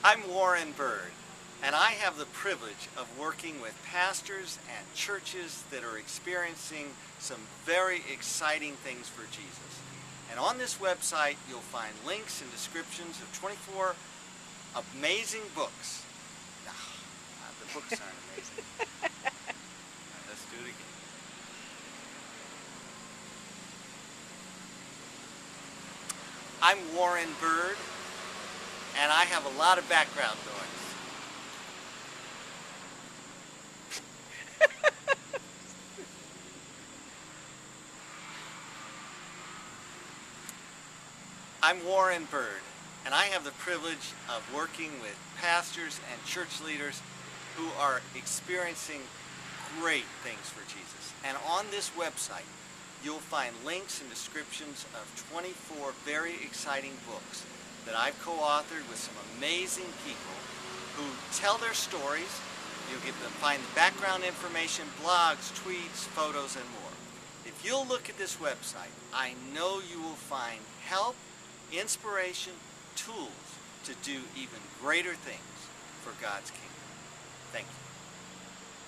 I'm Warren Bird, and I have the privilege of working with pastors and churches that are experiencing some very exciting things for Jesus. And on this website, you'll find links and descriptions of 24 amazing books. No, the books aren't amazing. Let's do it again. I'm Warren Bird, and I have a lot of background noise. I'm Warren Bird, and I have the privilege of working with pastors and church leaders who are experiencing great things for Jesus. And on this website, you'll find links and descriptions of 24 very exciting books that I've co-authored with some amazing people who tell their stories. You'll get to find the background information, blogs, tweets, photos, and more. If you'll look at this website, I know you will find help, inspiration, tools to do even greater things for God's kingdom. Thank you.